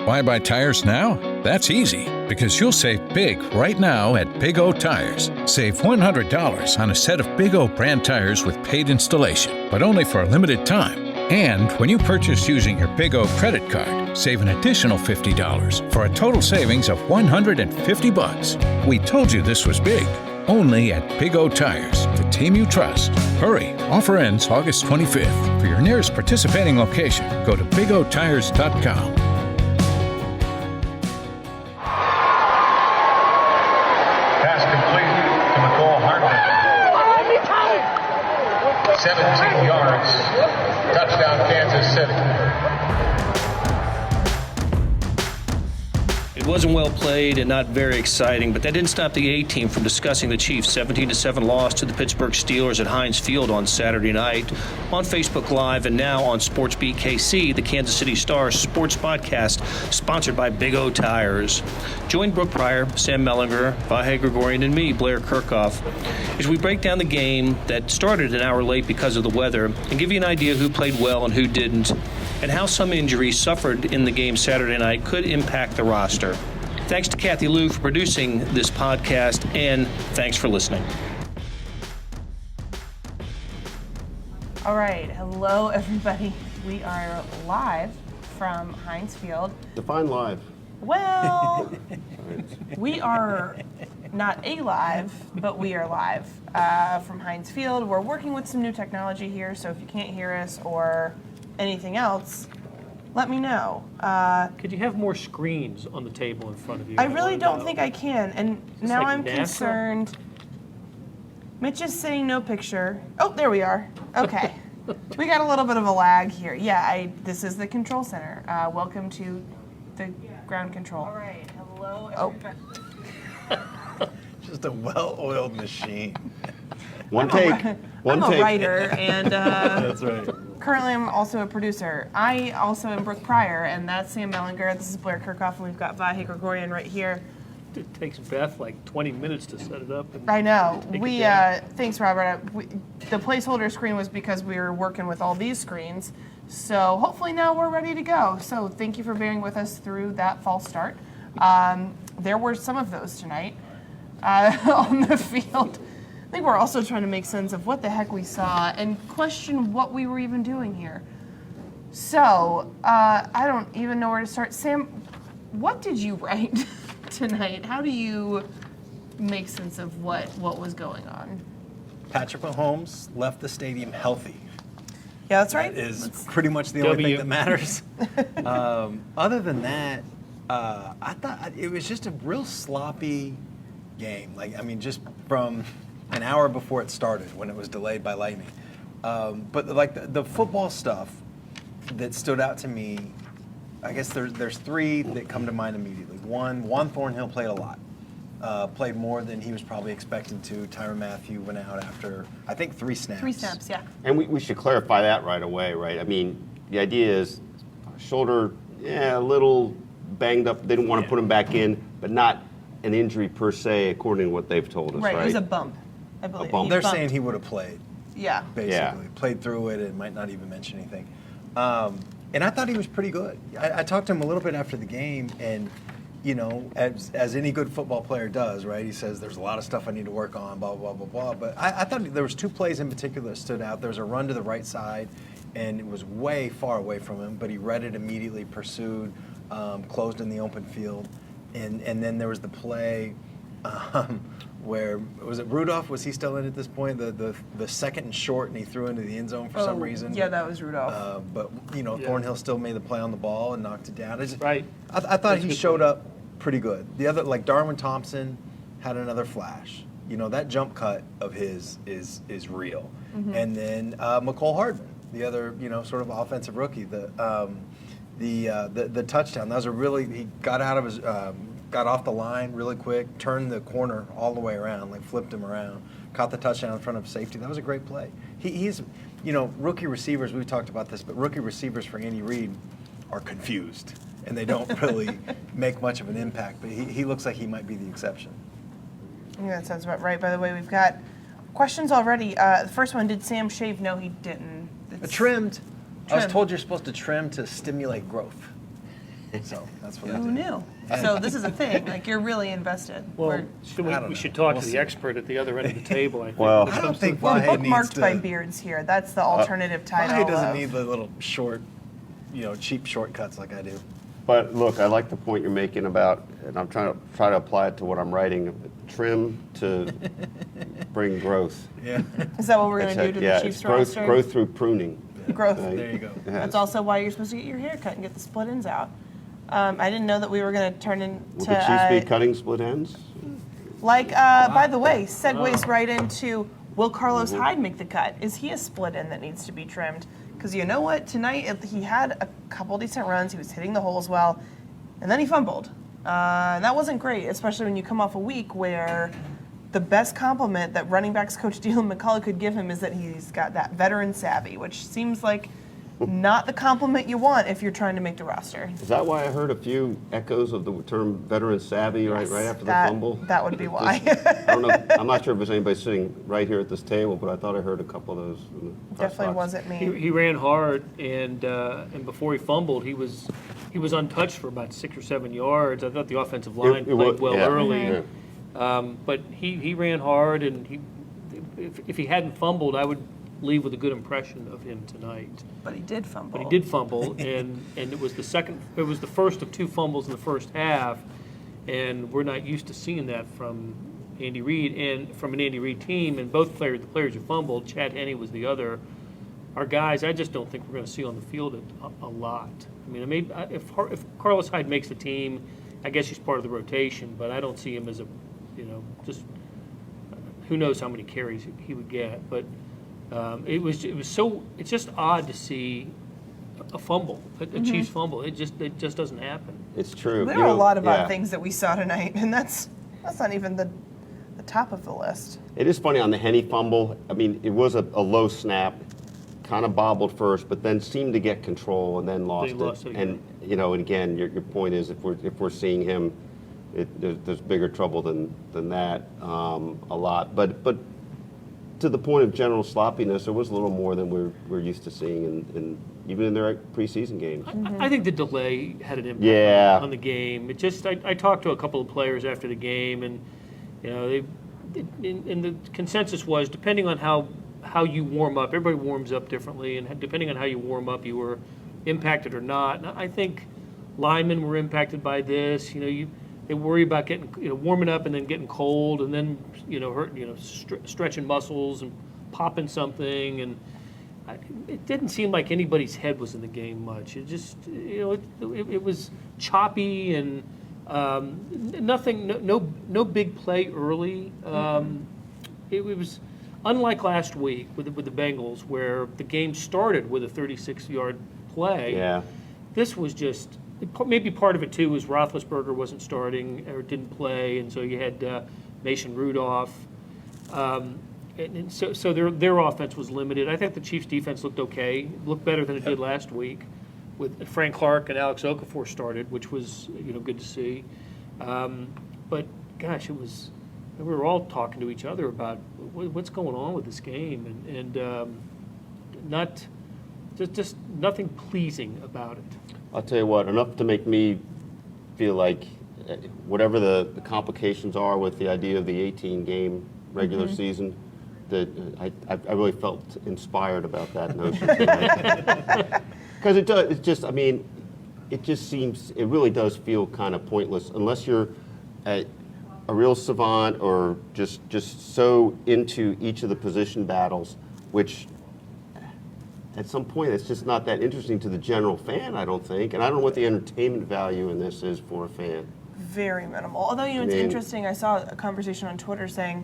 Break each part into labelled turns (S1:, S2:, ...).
S1: Why buy tires now? That's easy, because you'll save big right now at Big O Tires. Save $100 on a set of Big O brand tires with paid installation, but only for a limited time. And when you purchase using your Big O credit card, save an additional $50 for a total savings of $150. We told you this was big. Only at Big O Tires, the team you trust. Hurry, offer ends August 25th. For your nearest participating location, go to bigotires.com.
S2: Pass complete to McCall Hardman. 17 yards. Touchdown, Kansas City.
S3: It wasn't well played and not very exciting, but that didn't stop the A-team from discussing the Chiefs' 17-7 loss to the Pittsburgh Steelers at Heinz Field on Saturday night on Facebook Live and now on SportsBeat KC, the Kansas City Star sports podcast sponsored by Big O Tires. Join Brooke Pryor, Sam Mellinger, Vahe Gregorian, and me, Blair Kirchhoff, as we break down the game that started an hour late because of the weather and give you an idea who played well and who didn't, and how some injuries suffered in the game Saturday night could impact the roster. Thanks to Kathy Lou for producing this podcast, and thanks for listening.
S4: All right, hello everybody. We are live from Heinz Field.
S5: Define live.
S4: Well, we are not live, but we are live from Heinz Field. We're working with some new technology here, so if you can't hear us or anything else, let me know.
S6: Could you have more screens on the table in front of you?
S4: I really don't think I can, and now
S6: like
S4: I'm
S6: NASA?
S4: concerned. Mitch is saying no picture. Oh, there we are. Okay. We got a little bit of a lag here. Yeah, this is the control center. Welcome to the ground control. All right, hello everybody.
S7: Just a well-oiled machine.
S5: One take.
S4: I'm a writer, and
S7: That's right.
S4: currently I'm also a producer. I also am Brooke Pryor, and that's Sam Mellinger. This is Blair Kirchhoff, and we've got Vahe Gregorian right here.
S6: It takes Beth like 20 minutes to set it up.
S4: I know.
S6: Take it down.
S4: Thanks, Robert. The placeholder screen was because we were working with all these screens. So hopefully now we're ready to go. So thank you for bearing with us through that false start. There were some of those tonight on the field. I think we're also trying to make sense of what the heck we saw and question what we were even doing here. So I don't even know where to start. Sam, what did you write tonight? How do you make sense of what was going on?
S7: Patrick Mahomes left the stadium healthy.
S4: Yeah, that's right.
S7: That is pretty much the only thing that matters. Other than that, I thought it was just a real sloppy game. Just from an hour before it started when it was delayed by lightning. But the football stuff that stood out to me, I guess there's three that come to mind immediately. One, Juan Thornhill played a lot. Played more than he was probably expecting to. Tyrann Mathieu went out after, I think, 3 snaps.
S4: 3 snaps, yeah.
S5: And we should clarify that right away, right? I mean, the idea is shoulder, a little banged up. They didn't want to put him back in, but not an injury per se, according to what they've told us, right?
S4: It was a bump, I believe.
S5: A bump.
S7: They're saying he would have played.
S4: Yeah.
S7: Basically. Played through it and might not even mention anything. And I thought he was pretty good. I talked to him a little bit after the game, and as any good football player does, right? He says, there's a lot of stuff I need to work on, blah, blah, blah, blah. But I thought there was 2 plays in particular that stood out. There was a run to the right side, and it was way far away from him, but he read it immediately, pursued, closed in the open field. And then there was the play where, was it Rudolph? Was he still in at this point? The second and short, and he threw into the end zone for some reason.
S4: Yeah, that was Rudolph.
S7: But Thornhill still made the play on the ball and knocked it down.
S6: Right.
S7: I thought he showed up pretty good. The other, like Darwin Thompson, had another flash. That jump cut of his is real. Mm-hmm. And then McCall Hardman, the other sort of offensive rookie, the touchdown. That was he got out of his. Got off the line really quick, turned the corner all the way around, flipped him around, caught the touchdown in front of safety. That was a great play. He's, rookie receivers, we've talked about this, but rookie receivers for Andy Reid are confused, and they don't really make much of an impact, but he looks like he might be the exception.
S4: I think that sounds about right. By the way, we've got questions already. The first one, did Sam shave? No, he didn't.
S7: Trimmed. I was told you're supposed to trim to stimulate growth. So that's what I
S4: Who
S7: did.
S4: knew? So this is a thing. Like, you're really invested.
S6: Well, we should talk to the expert at the other end of the table, I think.
S5: Well,
S7: I don't think
S4: We're
S7: Vahe needs
S4: bookmarked
S7: to.
S4: by beards here. That's the alternative title.
S7: Vahe doesn't
S4: of-
S7: need the little short, cheap shortcuts like I do.
S5: But look, I like the point you're making about, and I'm trying to apply it to what I'm writing. Trim to bring growth.
S7: Yeah.
S4: Is that what we're going to do to
S5: yeah,
S4: the Chiefs
S5: it's growth,
S4: roster?
S5: growth through pruning.
S4: Growth.
S7: There you go.
S5: Yeah.
S4: That's also why you're supposed to get your hair cut and get the split ends out. I didn't know that we were going to turn into.
S5: Will the Chiefs be cutting split ends?
S4: By the way, segues right into, will Carlos Hyde make the cut? Is he a split end that needs to be trimmed? Because you know what? Tonight, he had a couple decent runs. He was hitting the holes well, and then he fumbled. And that wasn't great, especially when you come off a week where the best compliment that running backs coach Dylan McCullough could give him is that he's got that veteran savvy, which seems like not the compliment you want if you're trying to make the roster.
S5: Is that why I heard a few echoes of the term veteran savvy right after the fumble?
S4: That would be why.
S5: I don't know. I'm not sure if there's anybody sitting right here at this table, but I thought I heard a couple of those. In the press
S4: Definitely
S5: box.
S4: wasn't me.
S6: He ran hard, and before he fumbled, he was untouched for about 6 or 7 yards. I thought the offensive line played well early, but he ran hard, and if he hadn't fumbled, I would leave with a good impression of him tonight.
S4: But he did fumble.
S6: But he did fumble, and it was the first of 2 fumbles in the first half, and we're not used to seeing that from Andy Reid and from an Andy Reid team. And both the players who fumbled, Chad Henne was the other. Our guys, I just don't think we're going to see on the field a lot. I mean, if Carlos Hyde makes the team, I guess he's part of the rotation, but I don't see him as just who knows how many carries he would get. But it's just odd to see a fumble, a Chiefs fumble. It just doesn't happen.
S5: It's true.
S4: There are a lot of odd things that we saw tonight, and that's not even the top of the list.
S5: It is funny on the Henne fumble. I mean, it was a low snap, kind of bobbled first, but then seemed to get control and then lost it. And again, your point is if we're seeing him, there's bigger trouble than that a lot. But to the point of general sloppiness, there was a little more than we're used to seeing, even in their preseason games.
S6: I think the delay had an impact on the game. It just I talked to a couple of players after the game, and and the consensus was depending on how you warm up, everybody warms up differently, and depending on how you warm up, you were impacted or not. And I think linemen were impacted by this. They worry about getting warming up and then getting cold and then stretching muscles and popping something, and it didn't seem like anybody's head was in the game much. It just it was choppy and nothing, no big play early. It was unlike last week with the Bengals where the game started with a 36-yard play.
S5: Yeah.
S6: This was just. Maybe part of it, too, was Roethlisberger wasn't starting or didn't play, and so you had Mason Rudolph. And so their offense was limited. I think the Chiefs' defense looked okay, looked better than it did last week with Frank Clark and Alex Okafor started, which was good to see. But, gosh, we were all talking to each other about what's going on with this game and not just nothing pleasing about it.
S5: I'll tell you what, enough to make me feel like whatever the complications are with the idea of the 18-game regular season, that I really felt inspired about that notion tonight. Because it does, it's just, I mean, it just seems, it really does feel kind of pointless unless you're a real savant or just so into each of the position battles, which at some point, it's just not that interesting to the general fan, I don't think. And I don't know what the entertainment value in this is for a fan.
S4: Very minimal. Although, it's interesting. I saw a conversation on Twitter saying,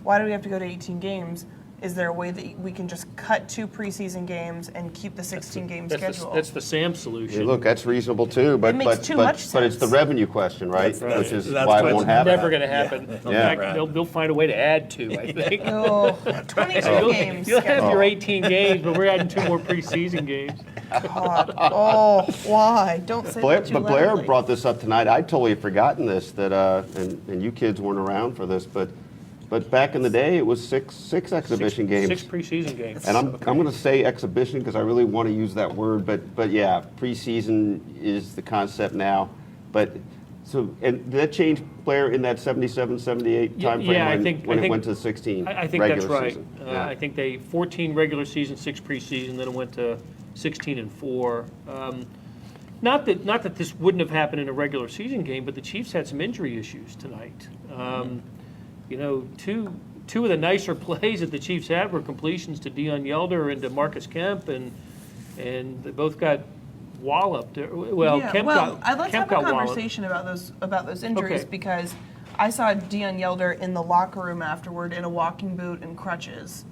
S4: why do we have to go to 18 games? Is there a way that we can just cut 2 preseason games and keep the 16-game schedule?
S6: That's the Sam solution.
S5: Hey, look, that's reasonable too, but
S4: It makes too much
S5: but it's the
S4: sense.
S5: revenue question, right?
S6: That's
S5: Which is
S7: that's
S5: why it
S7: why
S5: won't
S7: it's
S5: happen.
S6: Never going to happen. In fact, they'll find a way to add 2, I think.
S4: Oh, 22 games.
S6: You'll have
S4: schedule.
S6: your 18 games, but we're adding 2 more preseason games.
S4: God. Oh, why? Don't say that too
S5: But Blair
S4: loudly.
S5: brought this up tonight. I'd totally forgotten this, that and you kids weren't around for this, but But back in the day, it was six exhibition games.
S6: 6 preseason games.
S5: And I'm going to say exhibition because I really want to use that word, but yeah, preseason is the concept now. But so, and did that change player in that 77, 78 time frame when it went to 16?
S6: I think
S5: regular
S6: that's right.
S5: season?
S6: I think they 14 regular season, 6 preseason, then it went to 16 and 4. Not that this wouldn't have happened in a regular season game, but the Chiefs had some injury issues tonight. You know, two of the nicer plays that the Chiefs had were completions to yawner and to Marcus Kemp, and they both got walloped. Well,
S4: Yeah,
S6: Kemp
S4: well,
S6: got
S4: let's
S6: Kemp
S4: have a
S6: got walloped.
S4: conversation about those injuries
S6: Okay.
S4: because I saw yawner in the locker room afterward in a walking boot and crutches.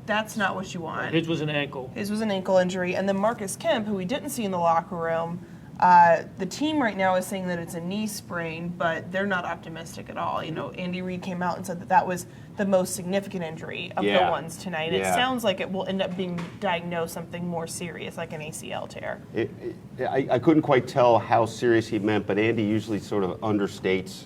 S4: That's not what you want.
S6: His was an ankle.
S4: His was an ankle injury, and then Marcus Kemp, who we didn't see in the locker room, the team right now is saying that it's a knee sprain, but they're not optimistic at all. You know, Andy Reid came out and said that was the most significant injury of the ones tonight. It sounds like it will end up being diagnosed something more serious, like an ACL tear.
S5: I couldn't quite tell how serious he meant, but Andy usually sort of understates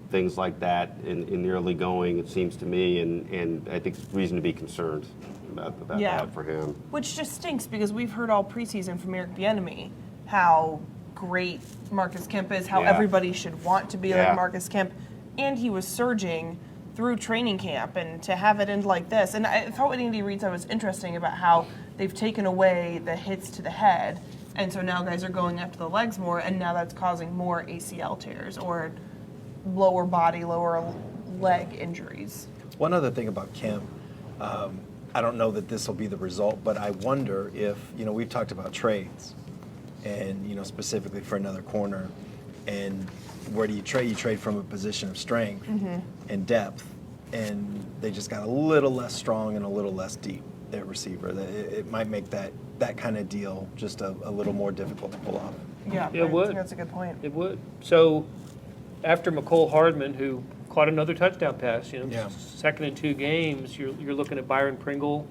S5: things like that in the early going, it seems to me, and I think there's reason to be concerned about that for him.
S4: Which just stinks because we've heard all preseason from Eric Bieniemy how great Marcus Kemp is, how everybody should want to be like Marcus Kemp, and he was surging through training camp, and to have it end like this. And I thought what Andy Reid said was interesting about how they've taken away the hits to the head, and so now guys are going after the legs more, and now that's causing more ACL tears or lower body, lower leg injuries.
S7: One other thing about Kemp, I don't know that this will be the result, but I wonder if, you know, we've talked about trades, and, you know, specifically for another corner, and where do you trade? You trade from a position of strength and depth, and they just got a little less strong and a little less deep at receiver. It might make that kind of deal just a little more difficult to pull off.
S4: Yeah,
S6: It
S4: I
S6: would.
S4: think that's a good point.
S6: It would. So after McCole Hardman, who caught another touchdown pass, you know, second in 2 games, you're looking at Byron Pringle,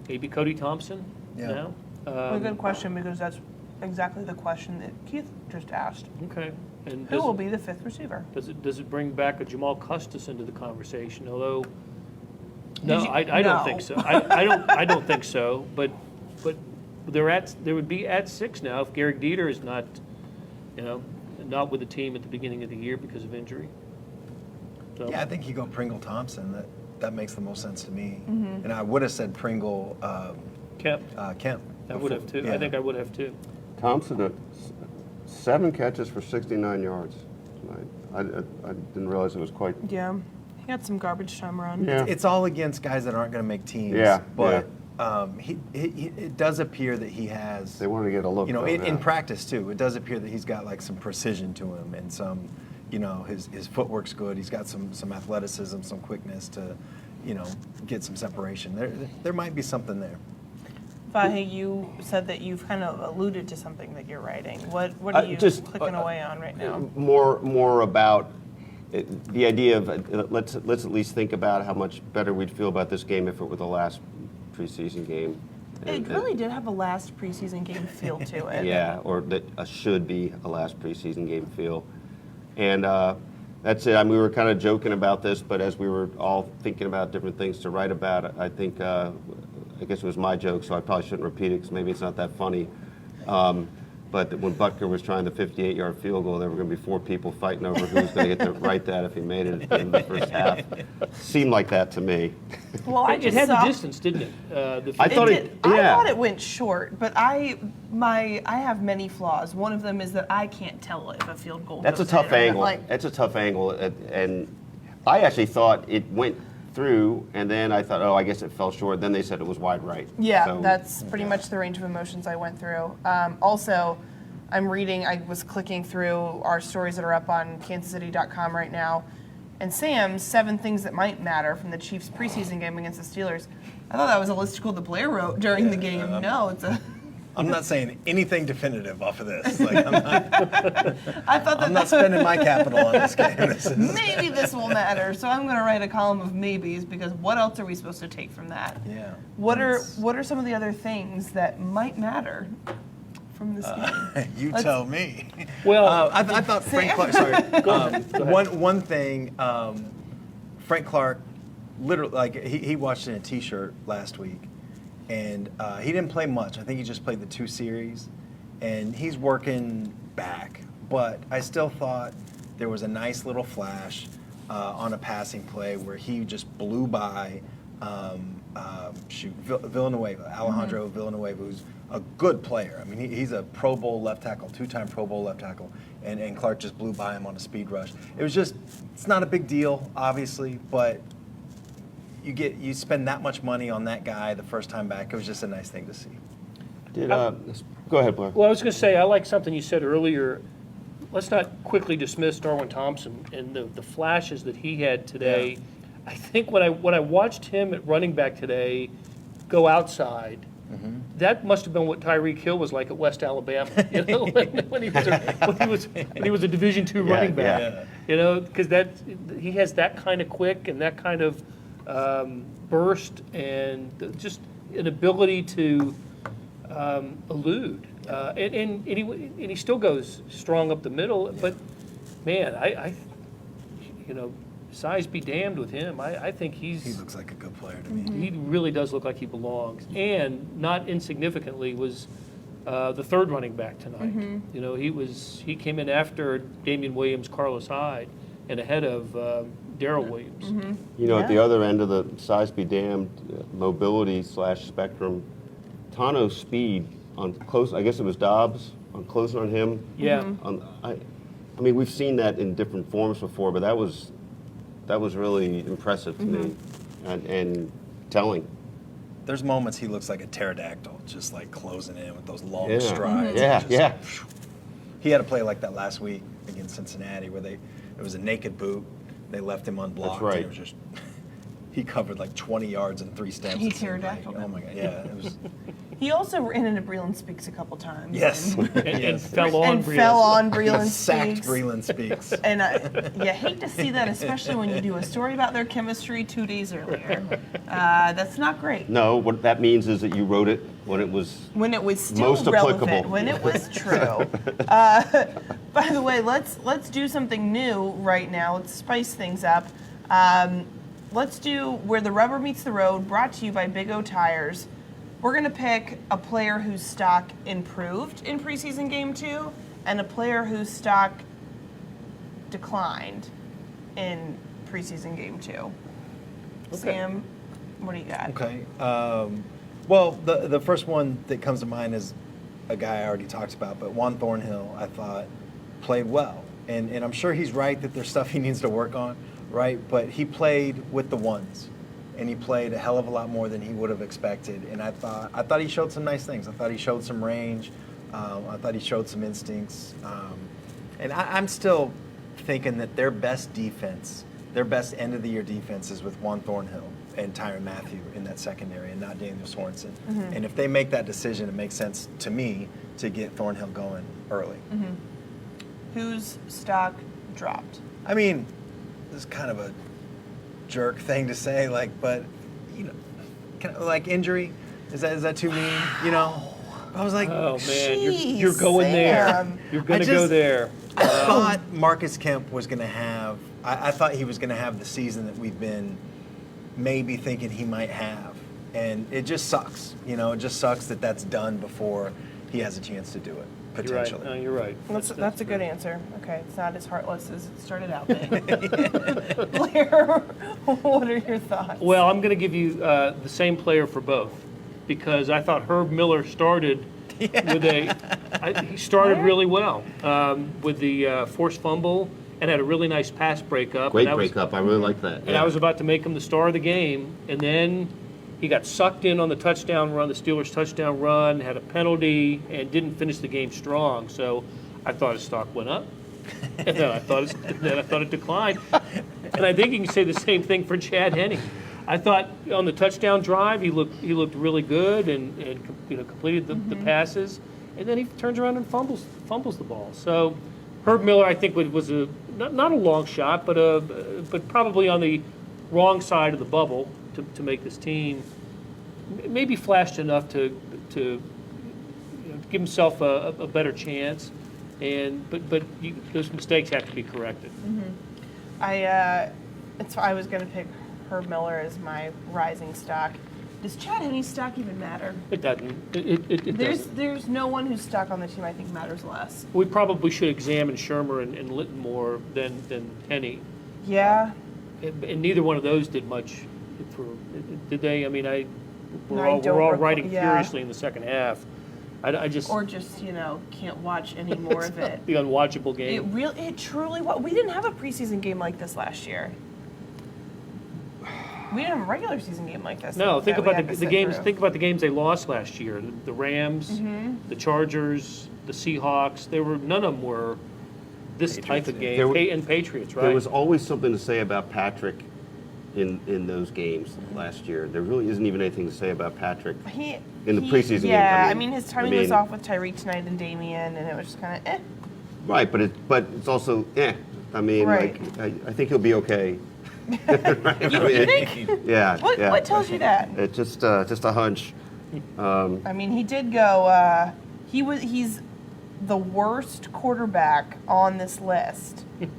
S6: maybe Cody Thompson now.
S4: A good question because that's exactly the question that Keith just asked.
S6: Okay. And
S4: Who will be the 5th receiver?
S6: does it bring back a Jamal Custis into the conversation? Although, no,
S4: you-
S6: I
S4: no.
S6: don't think so. I don't think so. But they would be at 6 now if Garrett Dieter is not, you know, not with the team at the beginning of the year because of injury. So,
S7: Yeah, I think you go Pringle Thompson. That makes the most sense to me. And I would have said Pringle
S6: Kemp.
S7: Kemp.
S6: I would have too.
S7: Yeah.
S6: I think I would have too.
S5: Thompson, 7 catches for 69 yards tonight. I didn't realize it was quite.
S4: Yeah, he had some garbage time run.
S5: Yeah.
S7: It's all against guys that aren't going to make teams.
S5: Yeah,
S7: But it does appear that he has.
S5: They wanted to get a look.
S7: You know,
S5: though,
S7: in practice too, it does appear that he's got like some precision to him and some, you know, his footwork's good. He's got some athleticism, some quickness to, you know, get some separation. There might be something there.
S4: Vahe, you said that you've kind of alluded to something that you're writing. What are you
S5: just,
S4: clicking away on right now?
S5: More about the idea of let's at least think about how much better we'd feel about this game if it were the last preseason game.
S4: It really did have a last preseason game feel to it.
S5: Yeah, or that should be a last preseason game feel. And that's it. I mean, we were kind of joking about this, but as we were all thinking about different things to write about, I think, I guess it was my joke, so I probably shouldn't repeat it because maybe it's not that funny. But when Butker was trying the 58-yard field goal, there were going to be 4 people fighting over who was going to get to write that if he made it in the first half. Seemed like that to me.
S4: Well, I
S6: It
S4: just
S6: had
S4: saw,
S6: the distance, didn't it?
S5: I thought
S4: did.
S5: it.
S4: I
S5: Yeah.
S4: thought it went short, but I have many flaws. One of them is that I can't tell if a field goal.
S5: That's a
S4: goes
S5: tough
S4: in or not.
S5: angle.
S4: Like,
S5: That's a tough angle, and I actually thought it went through, and then I thought, oh, I guess it fell short. Then they said it was wide right.
S4: yeah,
S5: So,
S4: that's pretty much the range of emotions I went through. Also, I was clicking through our stories that are up on kansascity.com right now, and Sam's 7 things that might matter from the Chiefs preseason game against the Steelers. I thought that was a listicle that Blair wrote during the game. No, it's a.
S7: I'm not saying anything definitive off of this. Like, I'm
S4: I thought that
S7: not spending my capital on this game.
S4: maybe this will matter. So I'm going to write a column of maybes because what else are we supposed to take from that?
S7: Yeah.
S4: What are some of the other things that might matter from this game?
S7: You tell me.
S6: Well,
S7: I thought Frank Clark. Sorry. One thing. Frank Clark, literally, like he watched it in a T-shirt last week, and he didn't play much. I think he just played the 2 series, and he's working back. But I still thought there was a nice little flash on a passing play where he just blew by Villanueva, Alejandro Villanueva, who's a good player. I mean, he's a Pro Bowl left tackle, 2-time Pro Bowl left tackle, and Clark just blew by him on a speed rush. It's not a big deal, obviously, but you spend that much money on that guy the first time back. It was just a nice thing to see.
S5: Go ahead, Blair.
S6: Well, I was going to say, I like something you said earlier. Let's not quickly dismiss Darwin Thompson and the flashes that he had today. Yeah. I think when I watched him at running back today go outside, that must have been what Tyreek Hill was like at West Alabama. You know, when he was a Division II running back. Yeah. You know, because he has that kind of quick and that kind of burst and just an ability to elude. And he still goes strong up the middle. But man, I size be damned with him. I think he
S7: looks like a good player to me.
S6: He really does look like he belongs. And not insignificantly was the third running back tonight. You know, he came in after Damian Williams, Carlos Hyde, and ahead of Darrell Williams.
S5: You know, at the other end of the size be damned mobility / spectrum, Tano's speed on close. I guess it was Dobbs on closing on him.
S6: Yeah.
S5: I mean, we've seen that in different forms before, but that was really impressive to me and telling.
S7: There's moments he looks like a pterodactyl, just like closing in with those long strides. He had a play like that last week against Cincinnati where it was a naked boot. They left him unblocked.
S5: That's right.
S7: And it was just he covered like 20 yards in 3 steps.
S4: He pterodactyl.
S7: Oh my God! Yeah, it was.
S4: He also ran into Breland Speaks a couple times.
S7: Yes.
S6: And fell on Breland.
S4: Fell on Breland
S7: Sacked
S4: Speaks.
S7: Breland Speaks.
S4: And you hate to see that, especially when you do a story about their chemistry 2 days earlier. That's not great.
S5: No, what that means is that you wrote it when it was
S4: still
S5: most
S4: relevant,
S5: applicable.
S4: when it was true. By the way, let's do something new right now. Let's spice things up. Let's do Where the Rubber Meets the Road, brought to you by Big O Tires. We're going to pick a player whose stock improved in preseason game 2 and a player whose stock declined in preseason game 2. Okay. Sam, what do you got?
S7: Okay. Well, the first one that comes to mind is a guy I already talked about, but Juan Thornhill, I thought, played well. And I'm sure he's right that there's stuff he needs to work on, right? But he played with the ones. And he played a hell of a lot more than he would have expected. And I thought he showed some nice things. I thought he showed some range. I thought he showed some instincts. And I'm still thinking that their best defense, their best end-of-the-year defense is with Juan Thornhill and Tyrann Mathieu in that secondary and not Daniel Sorensen. And if they make that decision, it makes sense to me to get Thornhill going early.
S4: Whose stock dropped?
S7: I mean, this is kind of a jerk thing to say, but like injury, is that too mean? You know, I was like,
S6: oh man,
S4: geez,
S6: you're going there. You're going to go there.
S7: I thought Marcus Kemp was going to have. I thought he was going to have the season that we've been maybe thinking he might have, and it just sucks. You know, it just sucks that that's done before he has a chance to do it. Potentially.
S6: You're right. No, you're right.
S4: That's a good answer. Okay, it's not as heartless as it started out being. Blair, what are your thoughts?
S6: Well, I'm going to give you the same player for both because I thought Herb Miller started with he started really well with the forced fumble and had a really nice pass breakup.
S5: Great breakup. I really like that.
S6: And I was about to make him the star of the game, and then he got sucked in on the touchdown run, the Steelers' touchdown run, had a penalty, and didn't finish the game strong. So I thought his stock went up, and then I thought it declined. And I think you can say the same thing for Chad Henne. I thought on the touchdown drive he looked really good and completed the passes, and then he turns around and fumbles the ball. So Herb Miller, I think, was not a long shot, but probably on the wrong side of the bubble to make this team. Maybe flashed enough to give himself a better chance, but those mistakes have to be corrected.
S4: I was going to pick Herb Miller as my rising stock. Does Chad Henne's stock even matter?
S6: It doesn't. It doesn't.
S4: There's no one whose stock on the team I think matters less.
S6: We probably should examine Shermer and Litton more than Henne.
S4: Yeah.
S6: And neither one of those did much did they? I mean, we're
S4: I
S6: all
S4: don't recall-
S6: writing
S4: yeah.
S6: furiously in the second half. I just
S4: Or just, can't watch any more of it.
S6: the unwatchable game.
S4: It truly was. We didn't have a preseason game like this last year. We didn't have a regular season game like this.
S6: No, think
S4: that we
S6: about
S4: had to
S6: the
S4: sit
S6: games.
S4: through.
S6: Think about the games they lost last year. The Rams, the Chargers, the Seahawks. None of them were this type of game. And Patriots, right?
S5: There was always something to say about Patrick in those games last year. There really isn't even anything to say about Patrick in the preseason game.
S4: Yeah, his timing was off with Tyreek tonight and Damian, and it was just kind of
S5: Right, but it's also I mean,
S4: Right.
S5: I think he'll be okay. Right?
S4: You think?
S5: Yeah. yeah.
S4: What tells you that?
S5: It's just a hunch.
S4: He did go. He's the worst quarterback on this list.
S6: in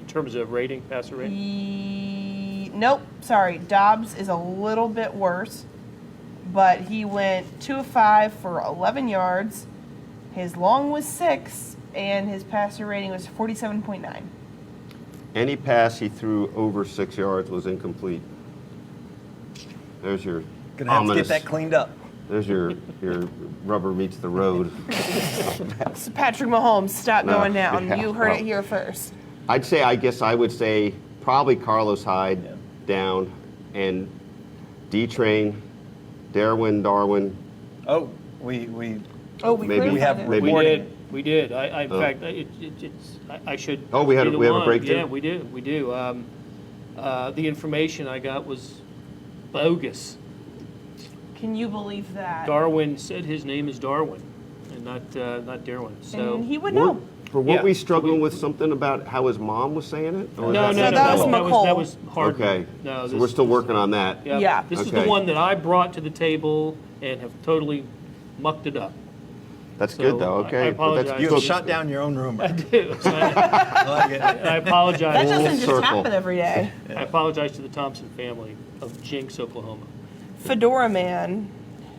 S6: terms of rating, passer rating.
S4: Nope, sorry. Dobbs is a little bit worse, but he went 2 of 5 for 11 yards. His long was 6, and his passer rating was 47.9.
S5: Any pass he threw over 6 yards was incomplete. There's your
S7: Gonna have
S5: ominous.
S7: to get that cleaned up.
S5: There's your rubber meets the road.
S4: So Patrick Mahomes, stop
S5: No,
S4: going down.
S5: yeah,
S4: You heard
S5: well.
S4: it here first.
S5: I guess I would say probably Carlos Hyde down and D-Train, Darwin.
S7: Oh, we
S4: Oh, we
S5: Maybe-
S4: clarified
S7: have
S4: it.
S5: maybe-
S6: We did. In
S5: Oh.
S6: fact, I should.
S5: Oh, we have a
S6: one.
S5: breakthrough?
S6: Yeah, we do. The information I got was bogus.
S4: Can you believe that?
S6: Darwin said his name is Darwin, and not Darwin. So
S4: And he would know.
S5: Weren't
S6: Yeah.
S5: we struggling with something about how his mom was saying it? Or
S6: no,
S5: is
S6: no, no,
S4: that was
S6: that
S4: McCall.
S6: was hard.
S5: Okay.
S6: No,
S5: So we're still working on that.
S4: Yeah.
S6: This is
S5: Okay.
S6: the one that I brought to the table and have totally mucked it up.
S5: That's
S6: So,
S5: good though. Okay.
S6: I apologize.
S5: But
S7: you
S5: that's
S7: have shut down your own rumor.
S6: I do. So
S7: I like it.
S6: I apologize.
S4: That doesn't just
S5: circle.
S4: happen every day.
S6: I apologize to the Thompson family of Jinx, Oklahoma.
S4: Fedora Man,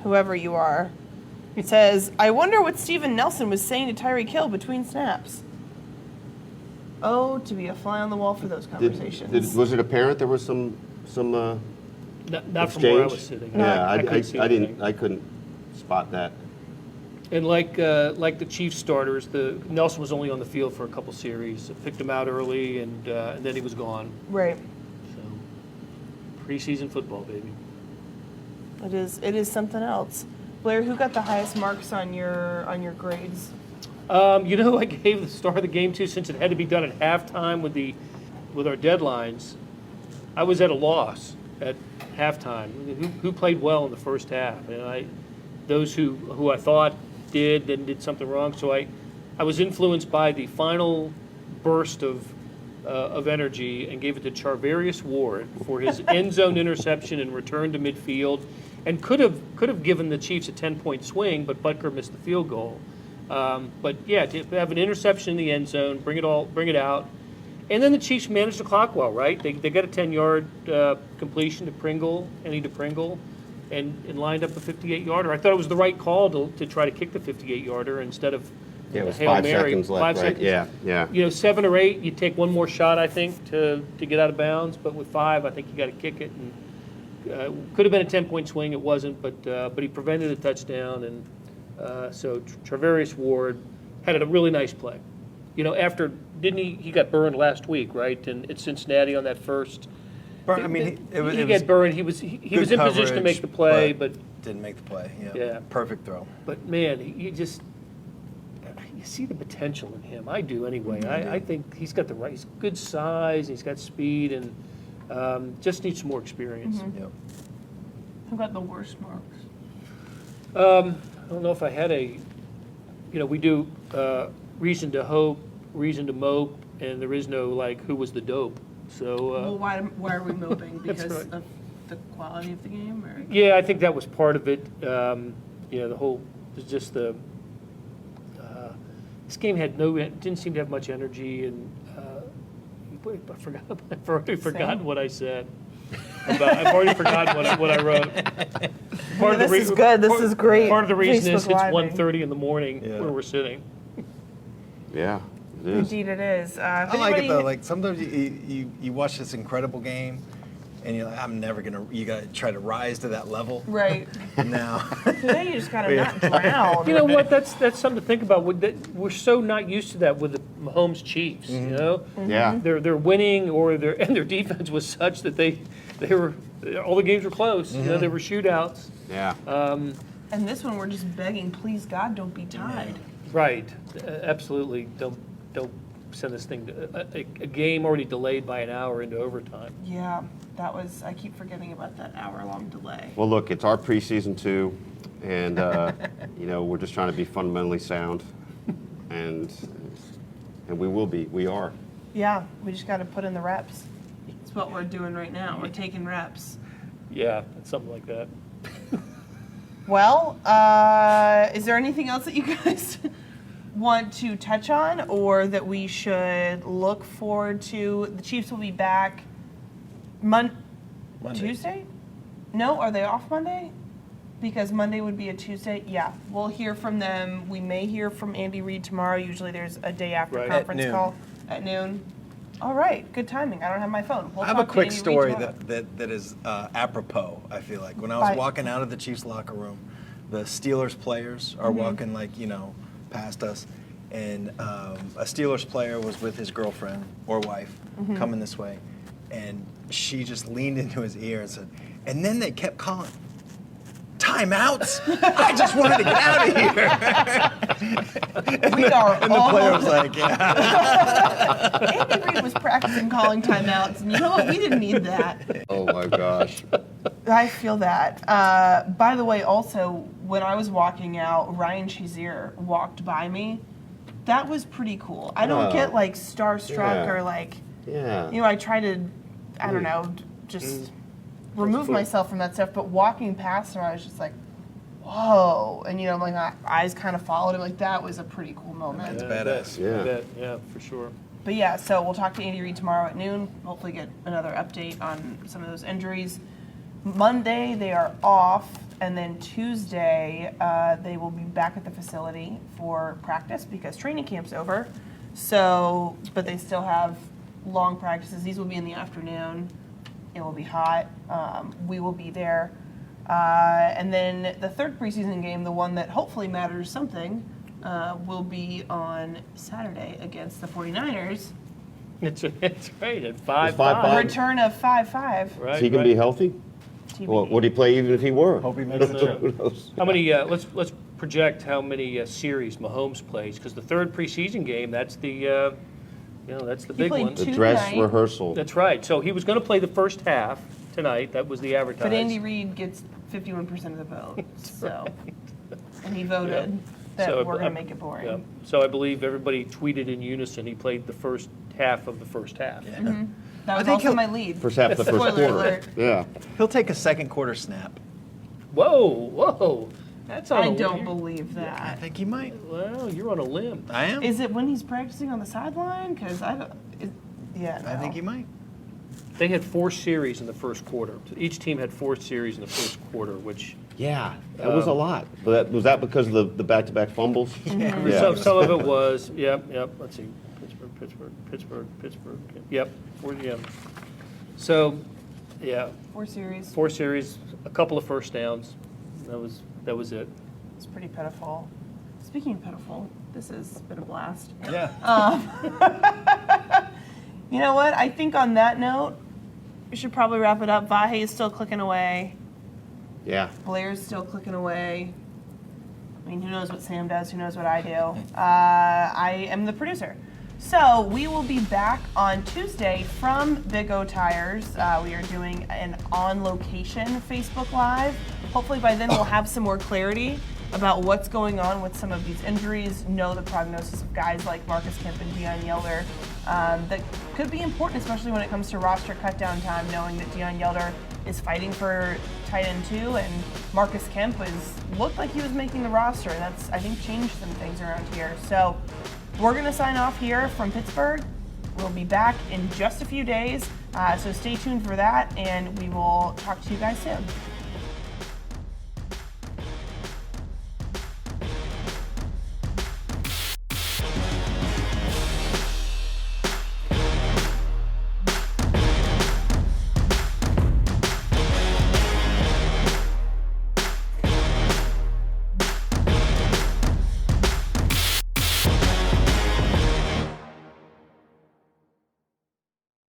S4: whoever you are, says, I wonder what Steven Nelson was saying to Tyreek Hill between snaps. Oh, to be a fly on the wall for those conversations.
S5: Was it apparent there was some
S6: Not
S5: exchange?
S6: from where I was sitting.
S5: Yeah, I
S6: couldn't see
S5: didn't.
S6: anything.
S5: I couldn't spot that.
S6: And like the Chiefs starters, Nelson was only on the field for a couple series. Picked him out early, and then he was gone.
S4: Right.
S6: So preseason football, baby.
S4: It is something else. Blair, who got the highest marks on your grades?
S6: Who I gave the start of the game to, since it had to be done at halftime with our deadlines. I was at a loss at halftime. Who played well in the first half? And those who I thought did something wrong. So I was influenced by the final burst of energy and gave it to Charvarius Ward for his end zone interception and return to midfield, and could have given the Chiefs a 10-point swing, but Butker missed the field goal. But yeah, to have an interception in the end zone, bring it out, and then the Chiefs managed the clock well, right? They got a 10-yard completion to Pringle, and lined up a 58-yarder. I thought it was the right call to try to kick the 58-yarder instead of
S5: Yeah, it was
S6: Hail
S5: 5
S6: Mary.
S5: seconds left,
S6: 5
S5: right?
S6: seconds.
S5: Yeah.
S6: 7 or 8, you take one more shot, I think, to get out of bounds. But with 5, I think you got to kick it. And could have been a 10-point swing. It wasn't, but he prevented a touchdown. And so Charvarius Ward had a really nice play. After didn't he got burned last week, right? And at Cincinnati on that first.
S7: I mean, it was
S6: he got burned. He was in position to make the play, but
S7: didn't make the play.
S6: Yeah.
S7: Perfect throw.
S6: But man, you see the potential in him. I do anyway. I think he's got he's good size, he's got speed, and just needs some more experience.
S7: Yep.
S4: Who got the worst marks?
S6: I don't know if I had we do reason to hope, reason to mope, and there is no who was the dope. So
S4: Well, why are we moping?
S6: That's
S4: Because
S6: right.
S4: of the quality of the game? Or?
S6: yeah, I think that was part of it. The whole just the this game had didn't seem to have much energy, and wait, I forgot. I've already forgotten what I said. I've already forgotten what I wrote.
S4: This is good. This is great.
S6: Part of the reason is
S4: Facebook
S6: it's
S4: Living.
S6: 1:30 in the morning
S7: Yeah.
S6: where we're sitting.
S5: Yeah, it is.
S4: Indeed, it is.
S7: I like it though. Like sometimes you watch this incredible game, and you're like, I'm never gonna. You gotta try to rise to that level.
S4: Right.
S7: Now,
S4: Today you just gotta not drown.
S6: You know what? That's something to think about. We're so not used to that with the Mahomes Chiefs. You know,
S5: Yeah.
S6: they're winning, and their defense was such that they were all the games were close. You know, they were shootouts.
S5: Yeah.
S4: And this one, we're just begging, please God, don't be tied.
S6: Right. Absolutely. Don't send this thing to a game already delayed by an hour into overtime.
S4: Yeah, that was. I keep forgetting about that hour-long delay.
S5: Well, look, it's our preseason too, and we're just trying to be fundamentally sound, and we will be. We are.
S4: Yeah, we just got to put in the reps. It's what we're doing right now. We're taking reps.
S6: Yeah, it's something like that.
S4: Well, is there anything else that you guys want to touch on, or that we should look forward to? The Chiefs will be back
S7: Monday.
S4: Tuesday? No, are they off Monday? Because Monday would be a Tuesday. Yeah, we'll hear from them. We may hear from Andy Reid tomorrow. Usually there's a day after
S6: Right.
S4: conference
S7: At noon.
S4: call at noon. All right, good timing. I don't have my phone. We'll
S7: I have a
S4: talk to
S7: quick
S4: Andy Reid
S7: story
S4: tomorrow.
S7: that is apropos. I feel like when I was
S4: Bye.
S7: walking out of the Chiefs locker room, the Steelers players are walking past us, and a Steelers player was with his girlfriend or wife coming this way, and she just leaned into his ear and said, and then they kept calling timeouts. I just wanted to get out of here.
S4: We are
S7: And the
S4: all
S7: player was like, yeah.
S4: Andy Reid was practicing calling timeouts, and you know what? We didn't need that.
S5: Oh my gosh.
S4: I feel that. By the way, also, when I was walking out, Ryan Shazier walked by me. That was pretty cool. I don't
S5: Oh.
S4: get like starstruck
S5: Yeah.
S4: or like,
S5: Yeah.
S4: I try to, I don't know, just remove
S6: cool.
S4: myself from that stuff. But walking past him, I was just like, whoa. And, like my eyes kind of followed him. Like, that was a pretty cool moment.
S7: It's
S6: I
S7: badass.
S6: bet.
S5: Yeah.
S6: I bet. Yeah, for sure.
S4: But yeah, so we'll talk to Andy Reid tomorrow at noon. Hopefully get another update on some of those injuries. Monday they are off, and then Tuesday they will be back at the facility for practice because training camp's over. So, but they still have long practices. These will be in the afternoon. It will be hot. We will be there. And then the third preseason game, the one that hopefully matters something, will be on Saturday against the 49ers.
S6: It's right at 5-5.
S5: 5-5.
S4: Return of 5-5.
S6: Right.
S5: Is he going to
S6: right.
S5: be healthy?
S4: TBD.
S5: Well, would he play even if he were?
S7: Hope he makes the trip.
S5: Who knows?
S6: How many? Let's project how many series Mahomes plays, because the third preseason game, that's the that's the big
S4: played
S6: one.
S5: The
S4: two
S5: dress
S4: tonight.
S5: rehearsal.
S6: That's right. So he was going to play the first half tonight. That was the advertised.
S4: But Andy Reid gets 51% of the vote, so, and he voted that
S6: So,
S4: we're going
S6: uh,
S4: to make it boring.
S6: Yeah. So I believe everybody tweeted in unison. He played the first half of the first half.
S7: Yeah.
S4: That
S7: I
S4: was
S7: think
S4: also
S7: he'll-
S4: my lead.
S5: First half of the first
S4: Spoiler
S5: quarter.
S4: alert.
S5: Yeah.
S7: He'll take a second quarter snap.
S6: Whoa. That's on
S4: I
S6: a
S4: don't
S6: limb.
S4: believe
S7: I
S4: that.
S7: think he might.
S6: Well, you're on a limb.
S7: I am.
S4: Is it when he's practicing on the sideline? Because I don't. Yeah, no.
S7: I think he might.
S6: They had 4 series in the first quarter. Each team had 4 series in the first quarter, which
S5: Yeah, that was a lot. But was that because of the back-to-back fumbles? Yeah.
S6: some of it was. Yep. Let's see. Pittsburgh. Yep. So, yeah,
S4: 4 series.
S6: 4 series, a couple of first downs. That was it.
S4: It's pretty pitiful. Speaking of pitiful, this has been a blast.
S7: Yeah.
S4: You know what? I think on that note, we should probably wrap it up. Vahe is still clicking away.
S5: Yeah.
S4: Blair's still clicking away. I mean, who knows what Sam does? Who knows what I do? I am the producer. So we will be back on Tuesday from Big O Tires. We are doing an on-location Facebook Live. Hopefully by then we'll have some more clarity about what's going on with some of these injuries, know the prognosis of guys like Marcus Kemp and Deion Yelder. That could be important, especially when it comes to roster cutdown time, knowing that Deion Yelder is fighting for tight end 2, and Marcus Kemp looked like he was making the roster, and that's, I think, changed some things around here. So we're going to sign off here from Pittsburgh. We'll be back in just a few days, so stay tuned for that, and we will talk to you guys soon.